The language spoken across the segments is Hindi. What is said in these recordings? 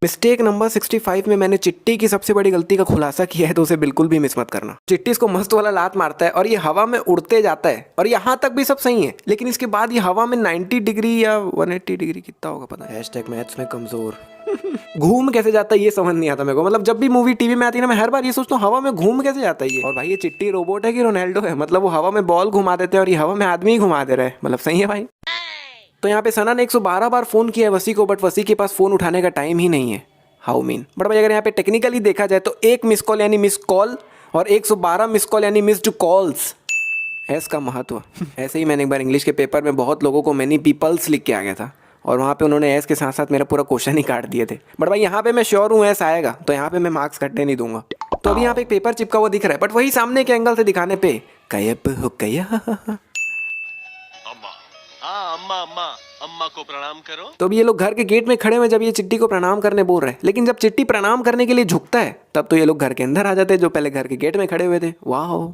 मिस्टेक नंबर 65 में मैंने चिट्टी की सबसे बड़ी गलती का खुलासा किया है, तो उसे बिल्कुल भी मिस मत करना। चिट्टी इसको मस्त वाला लात मारता है और ये हवा में उड़ते जाता है और यहाँ तक भी सब सही है, लेकिन इसके बाद ये हवा में 90 डिग्री या 180 डिग्री कितना होगा पता है, #मैथ्स में कमजोर घूम कैसे जाता है ये समझ नहीं आता मेरे को। मतलब जब भी मूवी टीवी में आती है ना, मैं हर बार ये सोचता हूँ हवा में घूम कैसे जाता है ये। और भाई ये चिट्टी रोबोट है कि रोनाल्डो है? मतलब वो हवा में बॉल घुमा देते हैं और ये हवा में आदमी ही घुमा दे रहे हैं। मतलब सही है भाई। तो यहाँ पे सना ने 112 बार फोन किया है वसी को, बट वसी के पास फोन उठाने का टाइम ही नहीं है। How mean. बट भाई अगर यहाँ पे टेक्निकली देखा जाए तो 1 मिस कॉल यानी मिस कॉल और 112 मिस कॉल यानी मिस्ड कॉल्स। एस का महत्व ऐसे ही मैंने एक बार इंग्लिश के पेपर में बहुत लोगों को मैनी पीपल्स लिख के आ गया था और वहाँ पे उन्होंने एस के साथ साथ मेरा पूरा क्वेश्चन ही काट दिए थे। बट भाई यहाँ पे मैं श्योर हूँ एस आएगा, तो यहाँ पे मैं मार्क्स कटने नहीं दूंगा। तो अभी यहाँ पे एक पेपर चिपका हुआ दिख रहा है, बट वही सामने के एंगल से दिखाने पे कयप हो गया। अम्मा को प्रणाम करो। तो अभी ये लोग घर के गेट में खड़े हुए जब ये चिट्टी को प्रणाम करने बोल रहे हैं, लेकिन जब चिट्टी प्रणाम करने के लिए झुकता है तब तो ये लोग घर के अंदर आ जाते हैं जो पहले घर के गेट में खड़े हुए थे। वाह।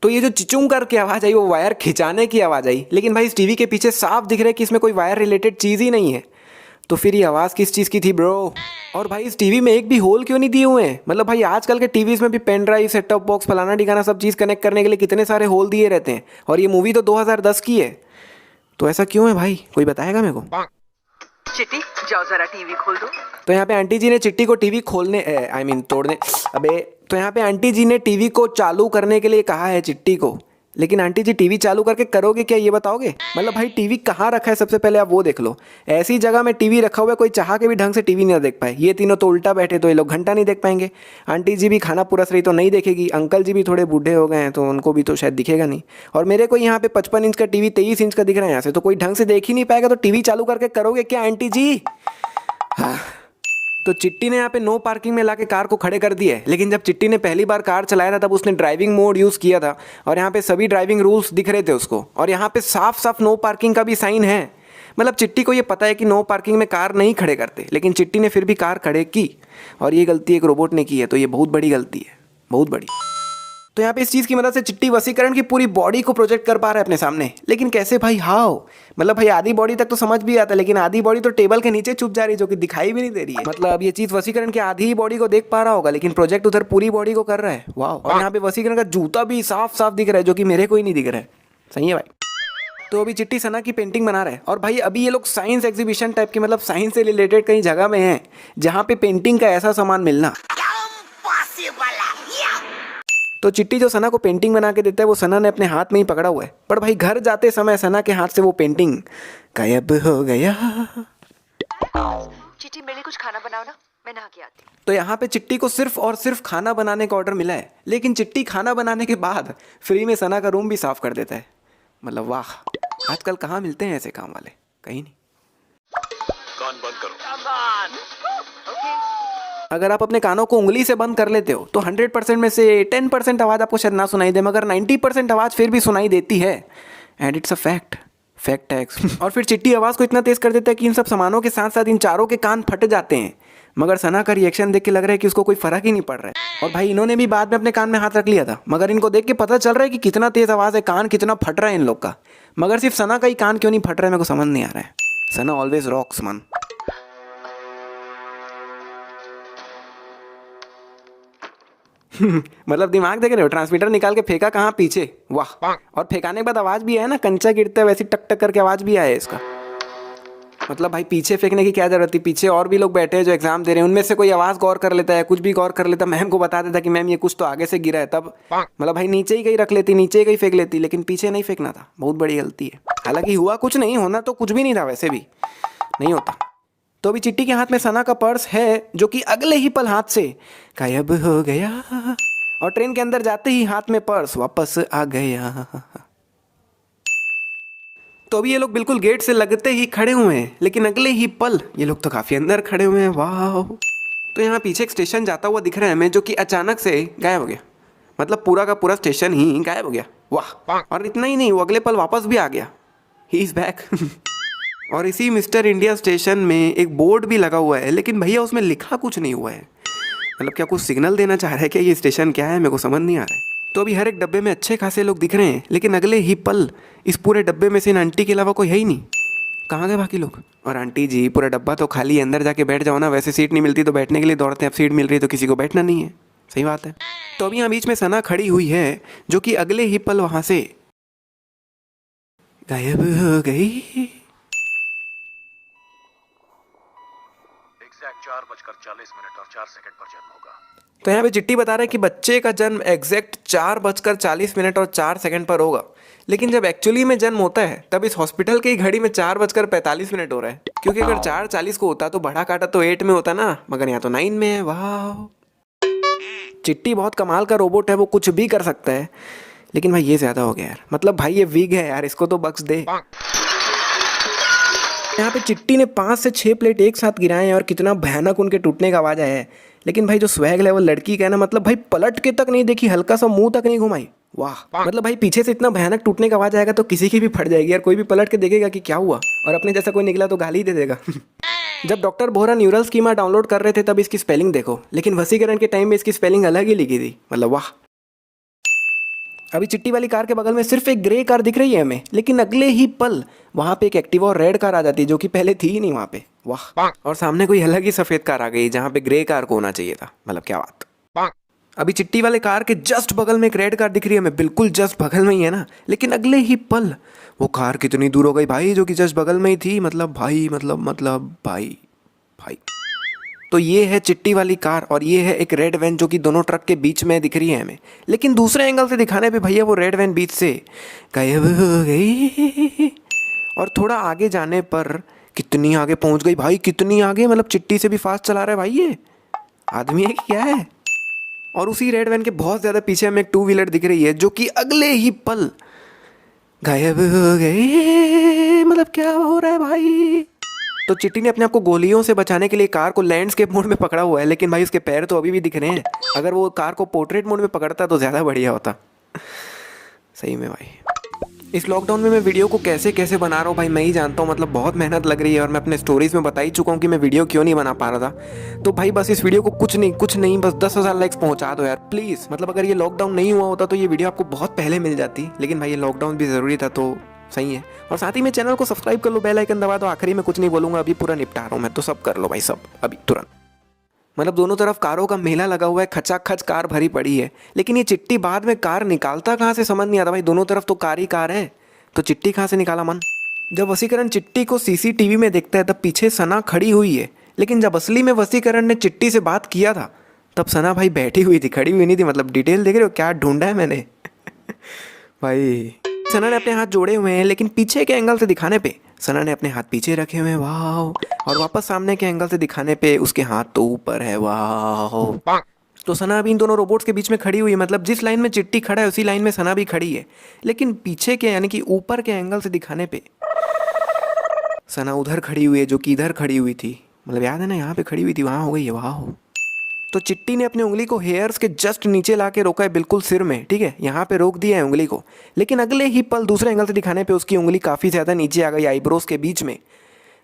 तो ये जो चिचुंग करके आवाज आई वो वायर खिंचाने की आवाज आई, लेकिन भाई इस टीवी के पीछे साफ दिख रहा है कि इसमें कोई वायर रिलेटेड चीज ही नहीं है। तो फिर ये आवाज किस चीज की थी ब्रो? और भाई इस टीवी में एक भी होल क्यों नहीं दिए हुए हैं? मतलब भाई आजकल के टीवीज में भी pen drive, set top box, फलाना ठिकाना सब चीज कनेक्ट करने के लिए कितने सारे होल दिए रहते हैं, और ये मूवी तो 2010 की है। तो ऐसा क्यों है भाई, कोई बताएगा मेरे को? चिट्टी जाओ जरा टीवी खोल दो। तो यहाँ पे आंटी जी ने चिट्टी को टीवी खोलने तोड़ने तो यहाँ पे आंटी जी ने टीवी को चालू करने के लिए कहा है चिट्टी को, लेकिन आंटी जी टीवी चालू करके करोगे क्या ये बताओगे? मतलब भाई टीवी कहाँ रखा है सबसे पहले आप वो देख लो। ऐसी जगह में टीवी रखा हुआ है कोई चाह के भी ढंग से टीवी नहीं देख पाए। ये तीनों तो उल्टा बैठे तो ये लोग घंटा नहीं देख पाएंगे। आंटी जी भी खाना पूरा सही तो नहीं देखेगी, अंकल जी भी थोड़े बूढ़े हो गए हैं तो उनको भी तो शायद दिखेगा नहीं, और मेरे को यहाँ पे 55 इंच का टीवी 23 इंच का दिख रहा है यहाँ से, तो कोई ढंग से देख ही नहीं पाएगा। तो टीवी चालू करके करोगे क्या आंटी जी? हाँ। तो चिट्टी ने यहाँ पे नो पार्किंग में लाके कार को खड़े कर दिया है, लेकिन जब चिट्टी ने पहली बार कार चलाया था तब उसने ड्राइविंग मोड यूज़ किया था और यहाँ पे सभी ड्राइविंग रूल्स दिख रहे थे उसको, और यहाँ पे साफ साफ नो पार्किंग का भी साइन है। मतलब चिट्टी को ये पता है कि नो पार्किंग में कार नहीं खड़े करते, लेकिन चिट्टी ने फिर भी कार खड़े की, और ये गलती एक रोबोट ने की है। तो ये बहुत बड़ी गलती है, बहुत बड़ी। तो यहाँ पे इस चीज़ की मदद से चिट्टी वसीकरण की पूरी बॉडी को प्रोजेक्ट कर पा रहा है अपने सामने, लेकिन कैसे भाई? हाउ? मतलब भाई आधी बॉडी तक तो समझ भी आता है, लेकिन आधी बॉडी तो टेबल के नीचे छुप जा रही है जो कि दिखाई भी नहीं दे रही है। मतलब ये चीज़ वसीकरण की आधी ही बॉडी को देख पा रहा होगा, लेकिन प्रोजेक्ट उधर पूरी बॉडी को कर रहा है। वाह। और यहाँ पे वसीकरण का जूता भी साफ साफ दिख रहा है जो कि मेरे को ही नहीं दिख रहा है। सही है भाई। तो अभी चिट्टी सना की पेंटिंग बना रहा है, और भाई अभी ये लोग साइंस एग्जीबिशन टाइप की, मतलब साइंस से रिलेटेड कहीं जगह में है जहाँ पे पेंटिंग का ऐसा सामान मिलना। तो चिट्टी जो सना को पेंटिंग बना के देता है वो सना ने अपने हाथ में ही पकड़ा हुआ है, पर भाई घर जाते समय सना के हाथ से वो पेंटिंग गायब हो गया। चिट्टी मेरे लिए कुछ खाना बनाओ ना, मैं नहा के आती हूँ। तो यहाँ पे चिट्टी को सिर्फ और सिर्फ खाना बनाने का ऑर्डर मिला है, लेकिन चिट्टी खाना बनाने के बाद फ्री में सना का रूम भी साफ कर देता है। मतलब वाह, आजकल कहाँ मिलते हैं ऐसे काम वाले, कहीं नहीं। कान बंद करो। अगर आप अपने कानों को उंगली से बंद कर लेते हो तो 100% में से 10% आवाज़ आपको शायद ना सुनाई दे, मगर 90% आवाज़ फिर भी सुनाई देती है। And it's a fact, fact है। और फिर चिट्टी आवाज़ को इतना तेज़ कर देता है कि इन सब सामानों के साथ साथ इन चारों के कान फट जाते हैं, मगर सना का रिएक्शन देख के लग रहा है कि उसको कोई फर्क ही नहीं पड़ रहा है। और भाई इन्होंने भी बाद में अपने कान में हाथ रख लिया था, मगर इनको देख के पता चल रहा है कि कितना तेज़ आवाज़ है, कान कितना फट रहा है इन लोग का, मगर सिर्फ सना का ही कान क्यों नहीं फट रहा है मेरे को समझ नहीं आ रहा है। सना ऑलवेज रॉक्स मन। मतलब दिमाग देख रहे हो, ट्रांसमीटर निकाल के फेंका कहाँ? पीछे। वाह। और फेंकाने के बाद आवाज भी है ना, कंचा गिरता है वैसी टक टक करके आवाज भी आया इसका। मतलब भाई पीछे फेंकने की क्या जरूरत थी? पीछे और भी लोग बैठे हैं जो एग्जाम दे रहे हैं, उनमें से कोई आवाज गौर कर लेता है, कुछ भी गौर कर लेता, मैम को बता देता कि मैम ये कुछ तो आगे से गिरा है, तब मतलब भाई नीचे ही कहीं रख लेती, नीचे ही कहीं फेंक लेती, लेकिन पीछे नहीं फेंकना था। बहुत बड़ी गलती है। हालांकि हुआ कुछ नहीं, होना तो कुछ भी नहीं था, वैसे भी नहीं होता। तो अभी चिट्टी के हाथ में सना का पर्स है जो कि अगले ही पल हाथ से गायब हो गया, और ट्रेन के अंदर जाते ही हाथ में पर्स वापस आ गया। तो अभी ये लोग बिल्कुल गेट से लगते ही खड़े हुए हैं, लेकिन अगले ही पल ये लोग तो काफी अंदर खड़े हुए हैं। वाह। तो यहाँ पीछे एक स्टेशन जाता हुआ दिख रहा है हमें, जो कि अचानक से गायब हो गया। मतलब पूरा का पूरा स्टेशन ही गायब हो गया। वाह। और इतना ही नहीं, वो अगले पल वापस भी आ गया। He is back. और इसी मिस्टर इंडिया स्टेशन में एक बोर्ड भी लगा हुआ है, लेकिन भैया उसमें लिखा कुछ नहीं हुआ है। मतलब क्या कुछ सिग्नल देना चाह रहा है क्या? ये स्टेशन क्या है मेरे को समझ नहीं आ रहा है। तो अभी हर एक डब्बे में अच्छे खासे लोग दिख रहे हैं, लेकिन अगले ही पल इस पूरे डब्बे में से इन आंटी के अलावा कोई है ही नहीं। कहाँ गए बाकी लोग? और आंटी जी पूरा डब्बा तो खाली है, अंदर जाके बैठ जाओ ना, वैसे सीट नहीं मिलती तो बैठने के लिए दौड़ते हैं, अब सीट मिल रही तो किसी को बैठना नहीं है। सही बात है। तो अभी यहाँ बीच में सना खड़ी हुई है, जो कि अगले ही पल वहां से गायब हो गई। एग्जैक्ट 4:40 और 4 सेकंड पर जन्म होगा। तो यहाँ पे चिट्टी बता रहा है कि बच्चे का जन्म एग्जैक्ट 4:40 और 4 सेकंड पर होगा, लेकिन जब एक्चुअली में जन्म होता है तब इस हॉस्पिटल की घड़ी में 4:45 हो रहा है, क्योंकि अगर 4:40 को होता तो बढ़ा काटा तो 8 में होता ना, मगर यहाँ तो 9 में है। वाह, चिट्टी बहुत कमाल का रोबोट है, वो कुछ भी कर सकता है। लेकिन भाई ये ज़्यादा हो गया यार, मतलब भाई ये वीक है यार, इसको तो बख्श दे। यहाँ पे चिट्टी ने 5 से 6 प्लेट एक साथ गिराए हैं और कितना भयानक उनके टूटने का आवाज़ आया है। लेकिन भाई जो स्वैग लेवल लड़की का है ना, मतलब भाई पलट के तक नहीं देखी, हल्का सा मुंह तक नहीं घुमाई। वाह, मतलब भाई पीछे से इतना भयानक टूटने का आवाज़ आएगा तो किसी की भी फट जाएगी यार, कोई भी पलट के देखेगा कि क्या हुआ, और अपने जैसा कोई निकला तो गाली दे देगा। जब doctor Bohra neural schema download कर रहे थे तब इसकी स्पेलिंग देखो, लेकिन वसीकरण के टाइम में इसकी स्पेलिंग अलग ही लिखी थी, मतलब वाह। अभी चिट्टी वाली कार के बगल में सिर्फ एक ग्रे कार दिख रही है हमें, लेकिन अगले ही पल वहां पे एक एक्टिवा और रेड कार आ जाती है, जो कि पहले थी ही नहीं वहां पे। वाह, और सामने कोई अलग ही सफेद कार आ गई जहां पे ग्रे कार को होना चाहिए था, मतलब क्या बात। अभी चिट्टी वाले कार के जस्ट बगल में एक रेड कार दिख रही है हमें, बिल्कुल जस्ट बगल में ही है ना, लेकिन अगले ही पल वो कार कितनी दूर हो गई भाई, जो कि जस्ट बगल में ही थी, मतलब भाई भाई। तो ये है चिट्टी वाली कार और ये है एक रेड वैन, जो कि दोनों ट्रक के बीच में दिख रही है हमें, लेकिन दूसरे एंगल से दिखाने पे भैया वो रेड वैन बीच से गायब हो गई। और थोड़ा आगे जाने पर कितनी आगे पहुंच गई भाई, कितनी आगे, मतलब चिट्टी से भी फास्ट चला रहा है भाई, ये आदमी है कि क्या है। और उसी रेड वैन के बहुत ज़्यादा पीछे हमें एक 2 व्हीलर दिख रही है, जो कि अगले ही पल गायब हो गई। मतलब क्या हो रहा है भाई। तो चिट्टी ने अपने आप को गोलियों से बचाने के लिए कार को लैंडस्केप मोड में पकड़ा हुआ है, लेकिन भाई उसके पैर तो अभी भी दिख रहे हैं। अगर वो कार को पोर्ट्रेट मोड में पकड़ता तो ज़्यादा बढ़िया होता। सही में भाई, इस लॉकडाउन में मैं वीडियो को कैसे कैसे बना रहा हूँ भाई मैं ही जानता हूँ, मतलब बहुत मेहनत लग रही है, और मैं अपने स्टोरीज में बता ही चुका हूँ कि मैं वीडियो क्यों नहीं बना पा रहा था। तो भाई बस इस वीडियो को कुछ नहीं बस 10,000 लाइक्स पहुँचा दो यार प्लीज़। मतलब अगर ये लॉकडाउन नहीं हुआ होता तो ये वीडियो आपको बहुत पहले मिल जाती, लेकिन भाई ये लॉकडाउन भी ज़रूरी था, तो सही है। और साथ ही में चैनल को सब्सक्राइब कर लो, बेल आइकन दबा दो। आखिरी में कुछ नहीं बोलूँगा, अभी पूरा निपटा रहा हूँ मैं, तो सब कर लो भाई, सब अभी तुरंत। मतलब दोनों तरफ कारों का मेला लगा हुआ है, खचाखच कार भरी पड़ी है, लेकिन ये चिट्टी बाद में कार निकालता कहाँ से समझ नहीं आता भाई, दोनों तरफ तो कार ही कार है, तो चिट्टी कहाँ से निकाला मन। जब वसीकरण चिट्टी को सीसीटीवी में देखता है तब पीछे सना खड़ी हुई है, लेकिन जब असली में वसीकरण ने चिट्टी से बात किया था तब सना भाई बैठी हुई थी, खड़ी हुई नहीं थी। मतलब डिटेल देख रहे हो क्या ढूंढा है मैंने। भाई सना ने अपने हाथ जोड़े हुए हैं, लेकिन पीछे के एंगल से दिखाने पे सना ने अपने हाथ पीछे रखे हुए हैं, वाह। और वापस सामने के एंगल से दिखाने पे उसके हाथ तो ऊपर है, वाह। तो सना अभी इन दोनों रोबोट्स के बीच में खड़ी हुई है, मतलब जिस लाइन में चिट्टी खड़ा है उसी लाइन में सना भी खड़ी है, लेकिन पीछे के यानी कि ऊपर के एंगल से दिखाने पे सना उधर खड़ी हुई है, जो कि इधर खड़ी हुई थी। मतलब याद है ना, यहाँ पे खड़ी हुई थी, वहाँ हो गई है, वहाँ हो। तो चिट्टी ने अपनी उंगली को हेयर्स के जस्ट नीचे ला के रोका है, बिल्कुल सिर में, ठीक है, यहाँ पे रोक दिया है उंगली को, लेकिन अगले ही पल दूसरे एंगल से दिखाने पे उसकी उंगली काफ़ी ज़्यादा नीचे आ गई आईब्रोज के बीच में,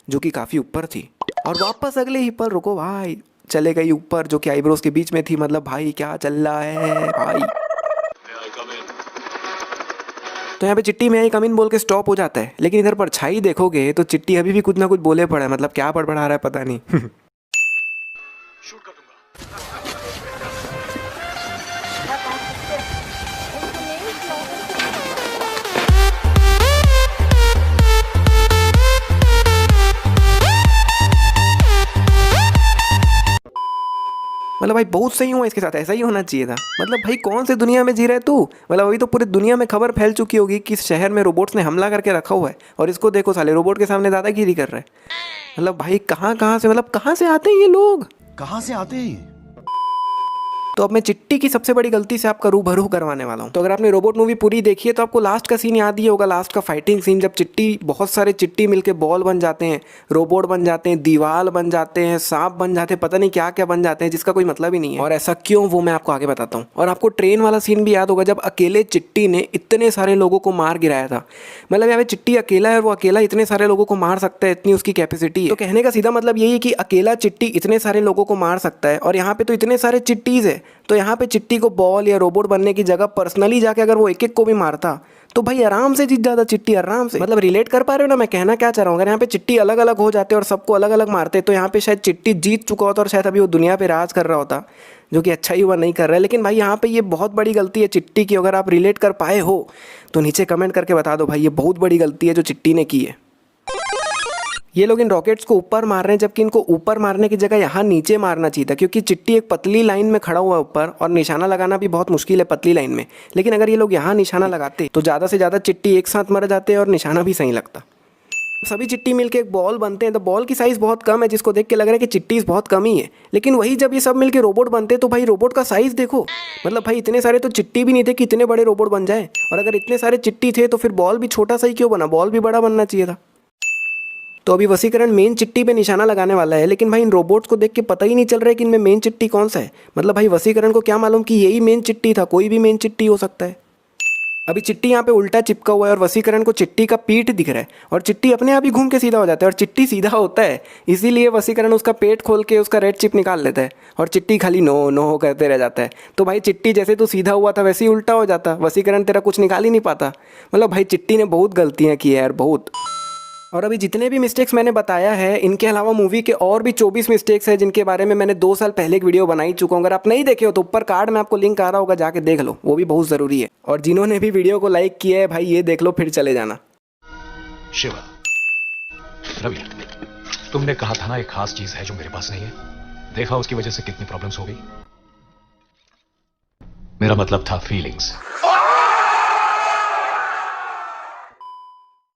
जो कि काफ़ी ऊपर थी। और वापस अगले ही पल रुको भाई, चले गई ऊपर, जो कि आईब्रोज के बीच में थी। मतलब भाई क्या चल रहा है भाई। तो यहाँ पे चिट्टी में आई कम इन बोल के स्टॉप हो जाता है, लेकिन इधर परछाई देखोगे तो चिट्टी अभी भी कुछ ना कुछ बोले पड़ा है, मतलब क्या बड़बड़ा रहा है पता नहीं। शूट कर दूंगा। मतलब भाई बहुत सही हुआ इसके साथ, ऐसा ही होना चाहिए था। मतलब भाई कौन सी दुनिया में जी रहा है तू। मतलब अभी तो पूरी दुनिया में खबर फैल चुकी होगी कि इस शहर में रोबोट्स ने हमला करके रखा हुआ है, और इसको देखो साले रोबोट के सामने दादागिरी कर रहे हैं। मतलब भाई कहाँ से, मतलब कहाँ से आते हैं ये लोग, कहाँ से आते हैं? तो अब मैं चिट्टी की सबसे बड़ी गलती से आपका रूबरू करवाने वाला हूँ। तो अगर आपने रोबोट मूवी पूरी देखी है तो आपको लास्ट का सीन याद ही होगा, लास्ट का फाइटिंग सीन, जब चिट्टी बहुत सारे चिट्टी मिलके बॉल बन जाते हैं, रोबोट बन जाते हैं, दीवार बन जाते हैं, सांप बन जाते हैं, पता नहीं क्या क्या बन जाते हैं जिसका कोई मतलब ही नहीं है। और ऐसा क्यों वो मैं आपको आगे बताता हूँ। और आपको ट्रेन वाला सीन भी याद होगा, जब अकेले चिट्टी ने इतने सारे लोगों को मार गिराया था। मतलब यहाँ पे चिट्टी अकेला है और वो अकेला इतने सारे लोगों को मार सकता है, इतनी उसकी कैपेसिटी है। तो कहने का सीधा मतलब यही है कि अकेला चिट्टी इतने सारे लोगों को मार सकता है, और यहाँ पे तो इतने सारे चिट्टीज है तो यहाँ पे चिट्टी को बॉल या रोबोट बनने की जगह पर्सनली जाके अगर वो एक एक को भी मारता तो भाई आराम से जीत जाता चिट्टी, आराम से। मतलब रिलेट कर पा रहे हो ना मैं कहना क्या चाह रहा हूँ? अगर यहाँ पे चिट्टी अलग अलग हो जाते और सबको अलग अलग मारते तो यहाँ पे शायद चिट्टी जीत चुका होता और शायद अभी वो दुनिया पे राज कर रहा होता, जो कि अच्छा ही हुआ नहीं कर रहा है। लेकिन भाई यहाँ पे ये बहुत बड़ी गलती है चिट्टी की। अगर आप रिलेट कर पाए हो तो नीचे कमेंट करके बता दो भाई, ये बहुत बड़ी गलती है जो चिट्टी ने की है। ये लोग इन रॉकेट्स को ऊपर मार रहे हैं जबकि इनको ऊपर मारने की जगह यहाँ नीचे मारना चाहिए था, क्योंकि चिट्टी एक पतली लाइन में खड़ा हुआ है ऊपर और निशाना लगाना भी बहुत मुश्किल है पतली लाइन में। लेकिन अगर ये लोग यहाँ निशाना लगाते तो ज़्यादा से ज़्यादा चिट्टी एक साथ मर जाते और निशाना भी सही लगता। सभी चिट्टी मिलके एक बॉल बनते हैं तो बॉल की साइज़ बहुत कम है, जिसको देख के लग रहा है कि चिट्टी बहुत कम ही है। लेकिन वही जब ये सब मिलके रोबोट बनते तो भाई रोबोट का साइज़ देखो, मतलब भाई इतने सारे तो चिट्टी भी नहीं थे कि इतने बड़े रोबोट बन जाए। और अगर इतने सारे चिट्टी थे तो फिर बॉल भी छोटा सा ही क्यों बना, बॉल भी बड़ा बनना चाहिए था। तो अभी वसीकरण मेन चिट्टी पे निशाना लगाने वाला है, लेकिन भाई इन रोबोट्स को देख के पता ही नहीं चल रहा है कि इनमें मेन चिट्टी कौन सा है। मतलब भाई वसीकरण को क्या मालूम कि यही मेन चिट्टी था, कोई भी मेन चिट्टी हो सकता है। अभी चिट्टी यहाँ पे उल्टा चिपका हुआ है और वसीकरण को चिट्टी का पीठ दिख रहा है और चिट्टी अपने आप ही घूम के सीधा हो जाता है। और चिट्टी सीधा होता है इसीलिए वसीकरण उसका पेट खोल के उसका रेड चिप निकाल लेता है और चिट्टी खाली नो नो करते रह जाता है। तो भाई चिट्टी जैसे तू सीधा हुआ था वैसे ही उल्टा हो जाता, वसीकरण तेरा कुछ निकाल ही नहीं पाता। मतलब भाई चिट्टी ने बहुत गलतियाँ की है यार, बहुत। और अभी जितने भी मिस्टेक्स मैंने बताया है इनके अलावा मूवी के और भी 24 मिस्टेक्स हैं जिनके बारे में मैंने 2 साल पहले एक वीडियो बनाई चुका हूँ। अगर आप नहीं देखे हो तो ऊपर कार्ड में आपको लिंक आ रहा होगा, जाके देख लो, वो भी बहुत ज़रूरी है। और जिन्होंने भी वीडियो को लाइक किया है भाई ये देख लो फिर चले जाना। शिवा, रवि, तुमने कहा था ना एक खास चीज है जो मेरे पास नहीं है, देखा उसकी वजह से कितनी प्रॉब्लम्स हो गई। मेरा मतलब था फीलिंग्स।